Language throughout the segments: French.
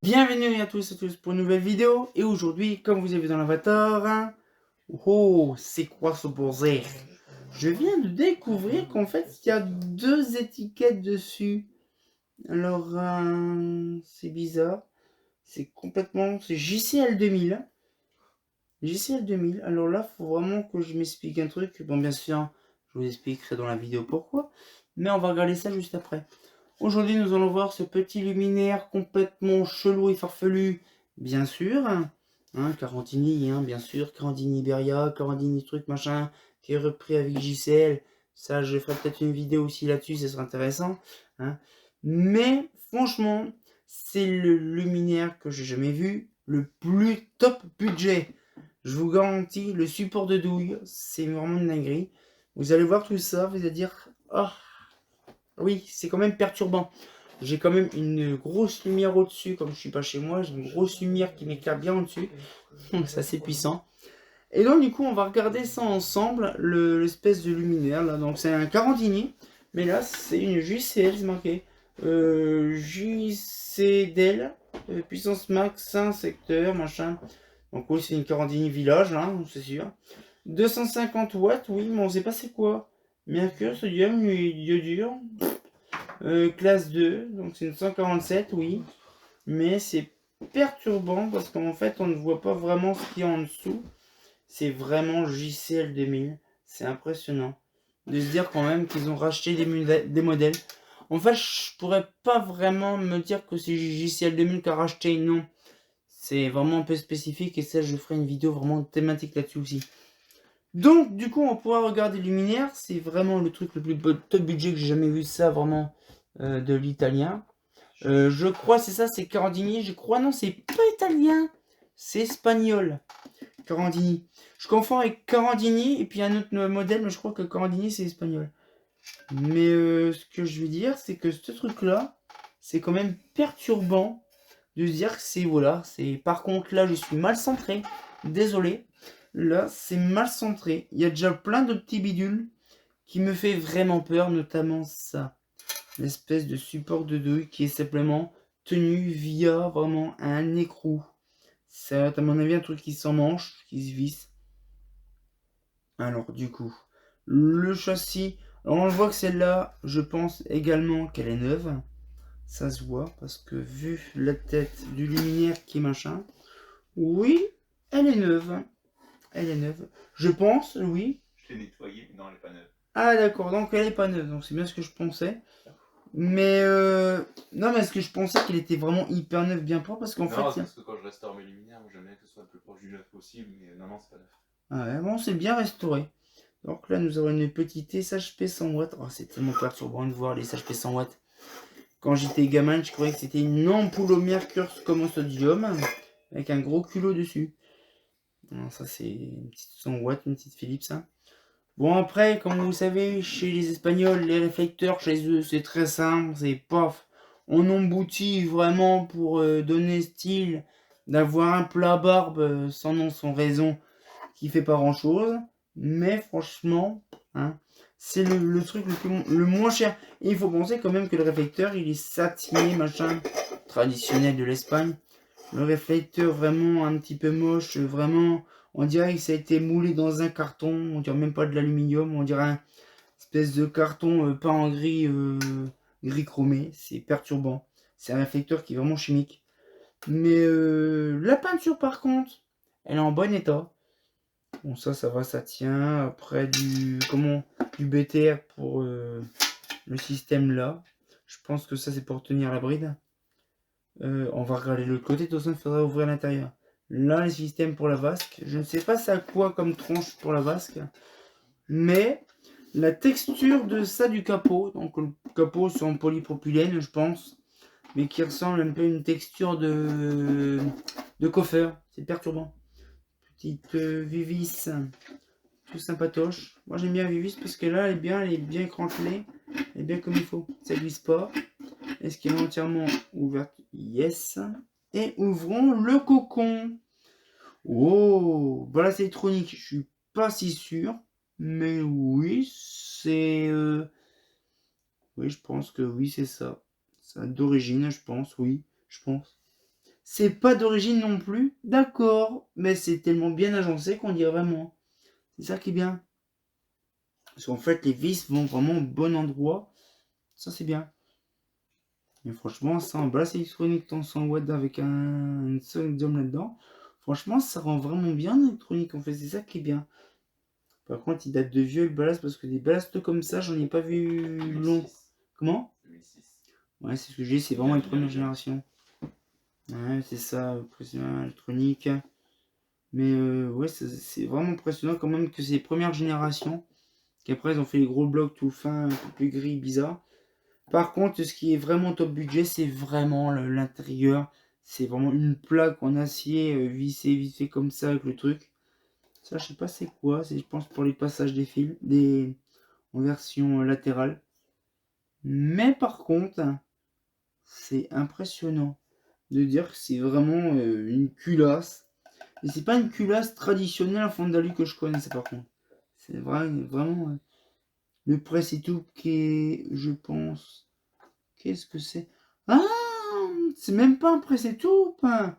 Bienvenue à tous pour une nouvelle vidéo. Et aujourd'hui, comme vous avez vu dans l'avatar, oh, c'est quoi ce bordel? Je viens de découvrir qu'en fait, il y a deux étiquettes dessus. Alors, c'est bizarre. C'est JCL 2000. JCL 2000. Alors là, faut vraiment que je m'explique un truc. Bon, bien sûr, je vous expliquerai dans la vidéo pourquoi. Mais on va regarder ça juste après. Aujourd'hui, nous allons voir ce petit luminaire complètement chelou et farfelu, bien sûr. Carantini, bien sûr. Carantini Iberia, Carantini truc machin, qui est repris avec JCL. Ça, je ferai peut-être une vidéo aussi là-dessus, ça sera intéressant. Mais franchement, c'est le luminaire que j'ai jamais vu, le plus top budget. Je vous garantis, le support de douille, c'est vraiment une dinguerie. Vous allez voir tout ça, vous allez dire, oh, oui, c'est quand même perturbant. J'ai quand même une grosse lumière au-dessus, comme je suis pas chez moi, j'ai une grosse lumière qui m'éclaire bien au-dessus. C'est assez puissant. Et donc du coup, on va regarder ça ensemble, l'espèce de luminaire là. Donc c'est un Carantini, mais là c'est une JCL, c'est marqué. JCDL, puissance max 1 secteur, machin. Donc oui, c'est une Carantini Village, hein, c'est sûr. 250 watts, oui, mais on sait pas c'est quoi. Mercure, sodium, iodure. Classe 2, donc c'est une 147, oui. Mais c'est perturbant parce qu'en fait, on ne voit pas vraiment ce qu'il y a en dessous. C'est vraiment JCL 2000. C'est impressionnant de se dire quand même qu'ils ont racheté des modèles. En fait, je pourrais pas vraiment me dire que c'est JCL 2000 qui a racheté, non. C'est vraiment un peu spécifique et ça, je ferai une vidéo vraiment thématique là-dessus aussi. Donc, du coup, on pourra regarder Luminaire. C'est vraiment le truc le plus top budget que j'ai jamais vu, ça vraiment de l'italien. Je crois, c'est ça, c'est Carandini. Je crois, non, c'est pas italien, c'est espagnol. Carandini. Je confonds avec Carandini et puis un autre modèle, mais je crois que Carandini c'est espagnol. Mais ce que je veux dire, c'est que ce truc-là, c'est quand même perturbant de se dire que c'est voilà. C'est par contre là, je suis mal centré. Désolé. Là, c'est mal centré. Il y a déjà plein de petits bidules qui me fait vraiment peur, notamment ça. L'espèce de support de douille qui est simplement tenu via vraiment un écrou. C'est à mon avis un truc qui s'emmanche, qui se visse. Alors du coup, le châssis, alors on voit que celle-là, je pense également qu'elle est neuve. Ça se voit parce que vu la tête du luminaire qui est machin, oui, elle est neuve. Elle est neuve. Je pense, oui. Je l'ai nettoyée, mais non, elle n'est pas neuve. Ah d'accord, donc elle est pas neuve, donc c'est bien ce que je pensais. Mais non, mais est-ce que je pensais qu'elle était vraiment hyper neuve, bien propre, parce qu'en fait... Non, c'est parce que quand je restaure mes luminaires, j'aime bien que ce soit le plus proche du neuf possible, mais non, c'est pas neuf. Ah ouais, bon, c'est bien restauré. Donc là, nous avons une petite SHP 100 watts. Oh, c'est tellement perturbant de voir les SHP 100 watts. Quand j'étais gamin, je croyais que c'était une ampoule au mercure comme au sodium, avec un gros culot dessus. Non, ça, c'est une petite 100 watts, une petite Philips. Bon, après, comme vous savez, chez les Espagnols, les réflecteurs, chez eux, c'est très simple. C'est paf. On emboutit vraiment pour donner style d'avoir un plat barbe sans nom, sans raison, qui fait pas grand chose. Mais franchement, c'est le truc le moins cher. Et il faut penser quand même que le réflecteur, il est satiné, machin, traditionnel de l'Espagne. Le réflecteur vraiment un petit peu moche, vraiment, on dirait que ça a été moulé dans un carton, on dirait même pas de l'aluminium, on dirait un espèce de carton peint en gris, gris chromé, c'est perturbant. C'est un réflecteur qui est vraiment chimique. Mais la peinture par contre, elle est en bon état. Bon ça va, ça tient. Après du BTR pour le système là. Je pense que ça c'est pour tenir la bride. On va regarder l'autre côté, de toute façon il faudra ouvrir l'intérieur. Là le système pour la vasque. Je ne sais pas c'est à quoi comme tronche pour la vasque. Mais la texture de ça du capot, donc le capot c'est en polypropylène je pense. Mais qui ressemble un peu à une texture de coffeur. C'est perturbant. Petite Vivis tout sympatoche. Moi j'aime bien Vivis parce que là elle est bien crantelée, elle est bien comme il faut. Ça glisse pas. Est-ce qu'elle est entièrement ouverte? Yes. Et ouvrons le cocon. Oh, balance électronique, je suis pas si sûr, mais oui, c'est oui, je pense que oui, c'est ça. Ça d'origine, je pense, oui, je pense. C'est pas d'origine non plus. D'accord. Mais c'est tellement bien agencé qu'on dirait vraiment. C'est ça qui est bien. Parce qu'en fait, les vis vont vraiment au bon endroit. Ça, c'est bien. Mais franchement, ça en basse électronique en 100 watts avec un sodium là-dedans. Franchement, ça rend vraiment bien l'électronique. En fait, c'est ça qui est bien. Par contre, il date de vieux le ballast parce que des ballasts comme ça, j'en ai pas vu long. 2006. Comment? 2006. Ouais, c'est ce que j'ai, c'est vraiment les premières générations. Ouais, c'est ça, impressionnant électronique. Mais ouais, c'est vraiment impressionnant quand même que c'est les premières générations. Qu'après, ils ont fait les gros blocs tout fins, un peu plus gris, bizarre. Par contre, ce qui est vraiment top budget, c'est vraiment l'intérieur. C'est vraiment une plaque en acier vissée, vite fait comme ça avec le truc. Ça, je sais pas c'est quoi. C'est, je pense, pour les passages des fils, en version latérale. Mais par contre, c'est impressionnant de dire que c'est vraiment une culasse. Et c'est pas une culasse traditionnelle en Fondalu que je connais, ça par contre. C'est vraiment le press et tout qui est, je pense. Qu'est-ce que c'est? Ah! C'est même pas un press et tout, hein.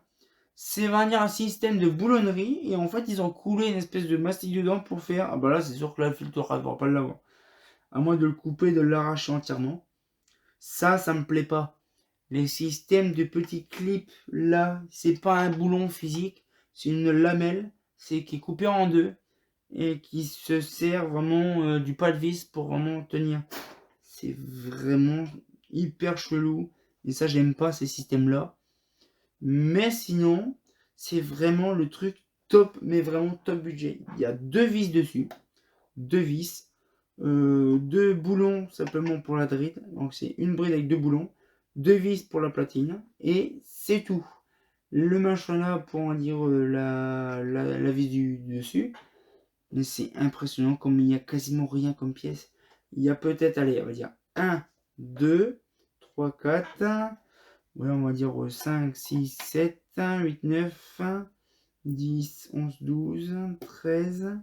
C'est va dire un système de boulonnerie et en fait ils ont coulé une espèce de mastic dedans pour faire. Ah bah là c'est sûr que là le filtre ne va pas l'avoir. À moins de le couper, de l'arracher entièrement. Ça me plaît pas. Les systèmes de petits clips là, c'est pas un boulon physique, c'est une lamelle, c'est qui est coupée en deux et qui se sert vraiment du pas de vis pour vraiment tenir. C'est vraiment hyper chelou et ça j'aime pas ces systèmes là. Mais sinon, c'est vraiment le truc top, mais vraiment top budget. Il y a deux vis dessus, deux vis, deux boulons simplement pour la bride. Donc c'est une bride avec deux boulons, deux vis pour la platine et c'est tout. Le machin là pour en dire la vis du dessus. Mais c'est impressionnant comme il n'y a quasiment rien comme pièce. Il y a peut-être, allez, on va dire 1, 2, 3, 4. Ouais, on va dire 5, 6, 7, 8, 9, 10, 11, 12, 13,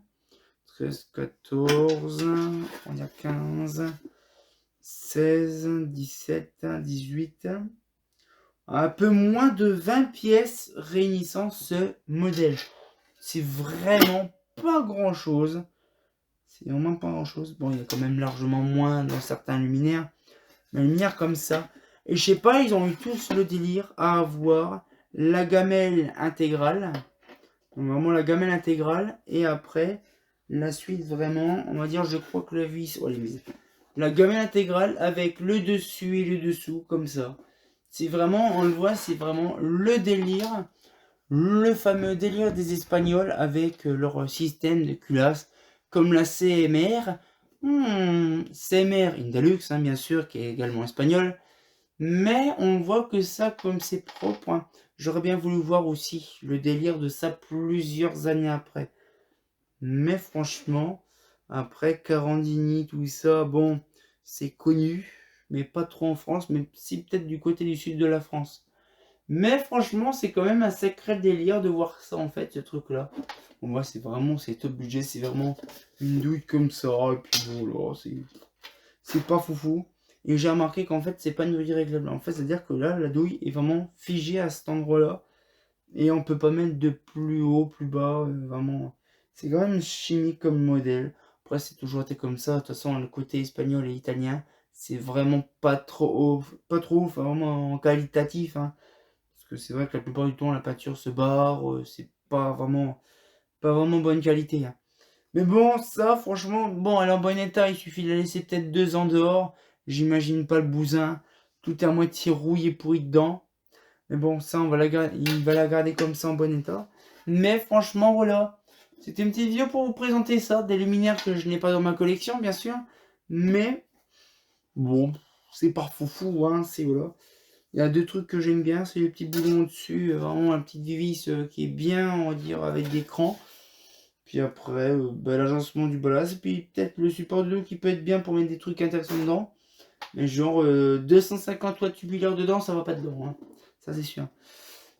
13, 14, on va dire 15, 16, 17, 18, un peu moins de 20 pièces réunissant ce modèle. C'est vraiment pas grand chose. C'est vraiment pas grand chose. Bon, il y a quand même largement moins dans certains luminaires. Mais une lumière comme ça. Et je sais pas, ils ont eu tous le délire à avoir la gamelle intégrale. Donc vraiment la gamelle intégrale. Et après, la suite vraiment, on va dire, je crois que la vis. Oh, la gamelle intégrale avec le dessus et le dessous, comme ça. C'est vraiment, on le voit, c'est vraiment le délire. Le fameux délire des Espagnols avec leur système de culasse. Comme la CMR. CMR Indalux, hein, bien sûr, qui est également espagnol. Mais on voit que ça, comme c'est propre, hein, j'aurais bien voulu voir aussi le délire de ça plusieurs années après. Mais franchement, après Carandini, tout ça, bon, c'est connu, mais pas trop en France, mais si peut-être du côté du sud de la France. Mais franchement, c'est quand même un sacré délire de voir ça en fait, ce truc-là. Bon, moi, c'est vraiment, c'est top budget, c'est vraiment une douille comme ça, et puis voilà, c'est pas foufou. Et j'ai remarqué qu'en fait, c'est pas une douille réglable. En fait, c'est-à-dire que là, la douille est vraiment figée à cet endroit-là. Et on peut pas mettre de plus haut, plus bas. Vraiment, c'est quand même chimique comme modèle. Après, c'est toujours été comme ça. De toute façon, le côté espagnol et italien, c'est vraiment pas trop haut. Pas trop haut, enfin, vraiment qualitatif. Hein. Parce que c'est vrai que la plupart du temps, la peinture se barre. C'est pas vraiment bonne qualité. Hein. Mais bon, ça, franchement, bon, elle est en bon état, il suffit de la laisser peut-être 2 ans dehors. J'imagine pas le bousin. Tout est à moitié rouillé, pourri dedans. Mais bon, ça, il va la garder comme ça en bon état. Mais franchement, voilà. C'était une petite vidéo pour vous présenter ça. Des luminaires que je n'ai pas dans ma collection, bien sûr. Mais, bon, c'est pas foufou, hein, c'est voilà. Il y a deux trucs que j'aime bien, c'est les petits boulons au-dessus. Vraiment, la petite vis qui est bien, on va dire, avec des crans. Puis après, l'agencement du ballast. Et puis peut-être le support de l'eau qui peut être bien pour mettre des trucs intéressants dedans. Mais genre 250 watts tubulaires dedans, ça va pas dedans. Hein. Ça c'est sûr.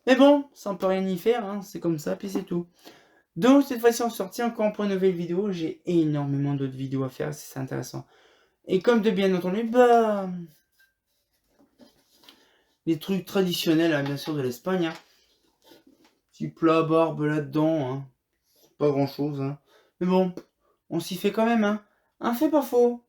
Mais bon, ça on peut rien y faire. Hein. C'est comme ça, puis c'est tout. Donc cette fois-ci on sortit encore pour une nouvelle vidéo. J'ai énormément d'autres vidéos à faire, c'est intéressant. Et comme de bien entendu, les trucs traditionnels, hein, bien sûr, de l'Espagne. Hein. Petit plat à barbe là-dedans, hein. Pas grand chose, hein. Mais bon, on s'y fait quand même, hein. Un fait pas faux.